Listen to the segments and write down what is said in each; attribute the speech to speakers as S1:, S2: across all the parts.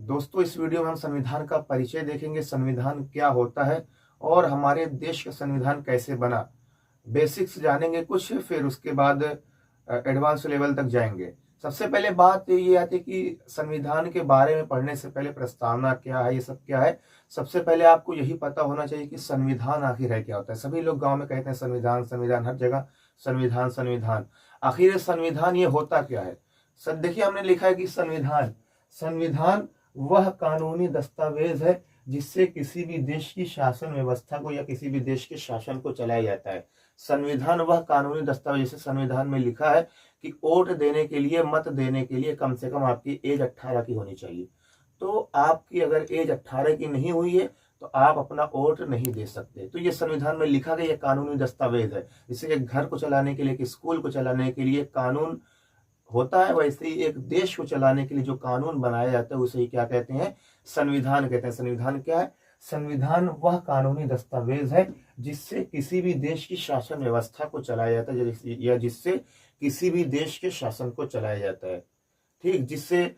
S1: दोस्तों, इस वीडियो में हम संविधान का परिचय देखेंगे। संविधान क्या होता है और हमारे देश का संविधान कैसे बना, बेसिक्स जानेंगे कुछ, फिर उसके बाद एडवांस लेवल तक जाएंगे। सबसे पहले बात ये आती है कि संविधान के बारे में पढ़ने से पहले प्रस्तावना क्या है, ये सब क्या है। सबसे पहले आपको यही पता होना चाहिए कि संविधान आखिर है क्या होता है। सभी लोग गांव में कहते हैं संविधान संविधान, हर जगह संविधान संविधान। आखिर संविधान ये होता क्या है। सर देखिए, हमने लिखा है कि संविधान संविधान वह कानूनी दस्तावेज है जिससे किसी भी देश की शासन व्यवस्था को या किसी भी देश के शासन को चलाया जाता है। संविधान वह कानूनी दस्तावेज, जैसे संविधान में लिखा है कि वोट देने के लिए, मत देने के लिए कम से कम आपकी एज 18 की होनी चाहिए। तो आपकी अगर एज 18 की नहीं हुई है तो आप अपना वोट नहीं दे सकते। तो ये संविधान में लिखा गया कानूनी दस्तावेज है। जैसे एक घर को चलाने के लिए, एक स्कूल को चलाने के लिए कानून होता है, वैसे ही एक देश को चलाने के लिए जो कानून बनाया जाता है उसे ही क्या कहते हैं, संविधान कहते हैं। संविधान क्या है? संविधान वह कानूनी दस्तावेज है जिससे किसी भी देश की शासन व्यवस्था को चलाया जाता है, या जिससे किसी भी देश के शासन को चलाया जाता है। ठीक, जिससे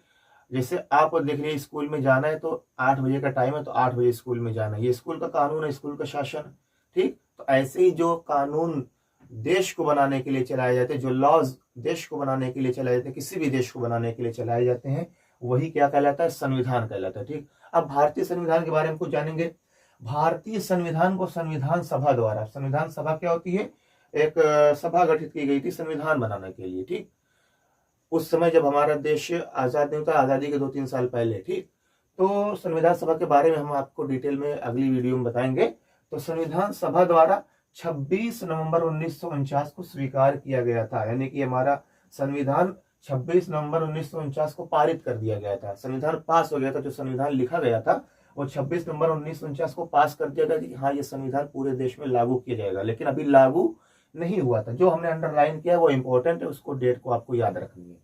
S1: जैसे आप देख रहे स्कूल में जाना है तो 8 बजे का टाइम है तो 8 बजे स्कूल में जाना है, ये स्कूल का कानून है, स्कूल का शासन। ठीक, तो ऐसे ही जो कानून देश को बनाने के लिए चलाए जाते हैं, जो लॉज देश को बनाने के लिए चलाए जाते हैं, किसी भी देश को बनाने के लिए चलाए जाते हैं, वही क्या कहलाता है, संविधान कहलाता है। ठीक, अब भारतीय संविधान के बारे में कुछ जानेंगे। भारतीय संविधान को संविधान सभा द्वारा, संविधान सभा क्या होती है, एक सभा गठित की गई थी संविधान बनाने के लिए। ठीक, उस समय जब हमारा देश आजाद नहीं होता, आजादी के 2-3 साल पहले। ठीक, तो संविधान सभा के बारे में हम आपको डिटेल में अगली वीडियो में बताएंगे। तो संविधान सभा द्वारा 26 नवंबर 1949 को स्वीकार किया गया था, यानी कि हमारा संविधान 26 नवंबर 1949 को पारित कर दिया गया था। संविधान पास हो गया था, जो संविधान लिखा गया था वो 26 नवंबर 1949 को पास कर दिया गया कि हाँ, ये संविधान पूरे देश में लागू किया जाएगा, लेकिन अभी लागू नहीं हुआ था। जो हमने अंडरलाइन किया वो इंपॉर्टेंट है, उसको डेट को आपको याद रखनी है।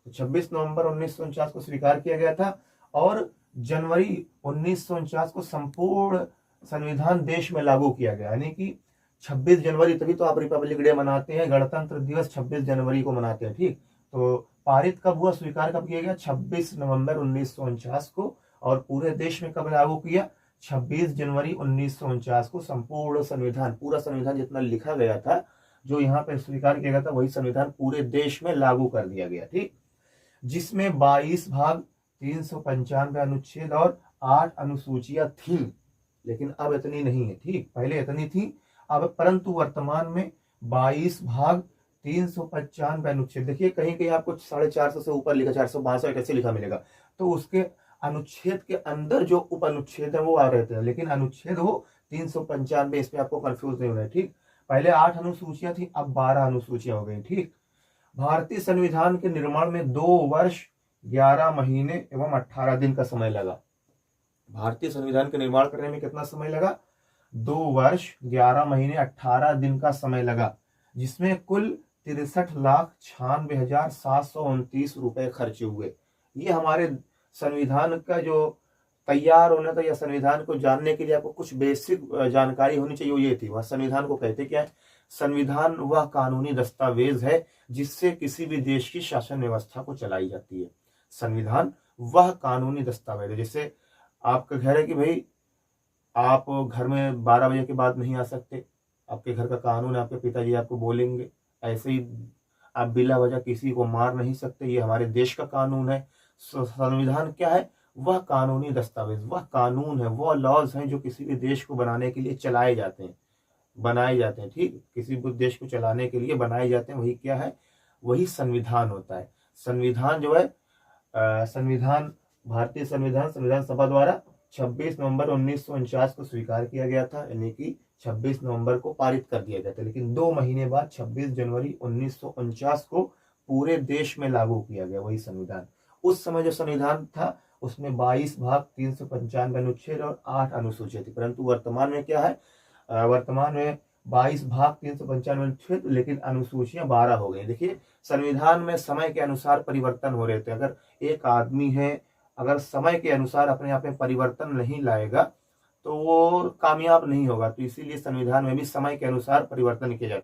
S1: तो 26 नवंबर 1949 को स्वीकार किया गया था और जनवरी 1949 को संपूर्ण संविधान देश में लागू किया गया, यानी कि 26 जनवरी, तभी तो आप रिपब्लिक डे मनाते हैं, गणतंत्र दिवस 26 जनवरी को मनाते हैं। ठीक, तो पारित कब हुआ, स्वीकार कब किया गया, 26 नवंबर 1949 को। और पूरे देश में कब लागू किया, 26 जनवरी 1949 को। संपूर्ण संविधान, पूरा संविधान जितना लिखा गया था, जो यहाँ पे स्वीकार किया गया था, वही संविधान पूरे देश में लागू कर दिया गया। ठीक, जिसमें 22 भाग, 395 अनुच्छेद और 8 अनुसूचियां थी, लेकिन अब इतनी नहीं है। ठीक, पहले इतनी थी, अब परंतु वर्तमान में 22 भाग, 395 अनुच्छेद। देखिए कहीं कहीं आपको 450 से ऊपर लिखा, 462 कैसे लिखा मिलेगा, तो उसके अनुच्छेद के अंदर जो उप अनुच्छेद है वो आ रहे थे, लेकिन अनुच्छेद वो 395, इस पे आपको कंफ्यूज नहीं होना है। ठीक, पहले 8 अनुसूचियां थी, अब 12 अनुसूचियां हो गई। ठीक, भारतीय संविधान के निर्माण में 2 वर्ष 11 महीने एवं 18 दिन का समय लगा। भारतीय संविधान के निर्माण करने में कितना समय लगा, 2 वर्ष 11 महीने 18 दिन का समय लगा, जिसमें कुल 63,96,729 रुपए खर्च हुए। ये हमारे संविधान का जो तैयार होना था, या संविधान को जानने के लिए आपको कुछ बेसिक जानकारी होनी चाहिए, वो ये थी। वह संविधान को कहते क्या है, संविधान वह कानूनी दस्तावेज है जिससे किसी भी देश की शासन व्यवस्था को चलाई जाती है। संविधान वह कानूनी दस्तावेज है। जैसे आपका घर है कि भाई आप घर में 12 बजे के बाद नहीं आ सकते, आपके घर का कानून है, आपके पिताजी आपको बोलेंगे। ऐसे ही आप बिला वजह किसी को मार नहीं सकते, ये हमारे देश का कानून है। संविधान क्या है, वह कानूनी दस्तावेज, वह कानून है, वह लॉज हैं जो किसी भी देश को बनाने के लिए चलाए जाते हैं, बनाए जाते हैं। ठीक, किसी भी देश को चलाने के लिए बनाए जाते हैं, वही क्या है, वही संविधान होता है। संविधान जो है संविधान, भारतीय संविधान संविधान सभा द्वारा 26 नवंबर 1949 को स्वीकार किया गया था, यानी कि 26 नवंबर को पारित कर दिया गया था, लेकिन 2 महीने बाद 26 जनवरी 1949 को पूरे देश में लागू किया गया वही संविधान। उस समय जो संविधान था उसमें 22 भाग, 395 अनुच्छेद और 8 अनुसूचियां थी, परंतु वर्तमान में क्या है, वर्तमान में 22 भाग, 395 अनुच्छेद, लेकिन अनुसूचियां 12 हो गई। देखिए संविधान में समय के अनुसार परिवर्तन हो रहे थे। अगर एक आदमी है, अगर समय के अनुसार अपने आप में परिवर्तन नहीं लाएगा तो वो कामयाब नहीं होगा। तो इसीलिए संविधान में भी समय के अनुसार परिवर्तन किया जाता है।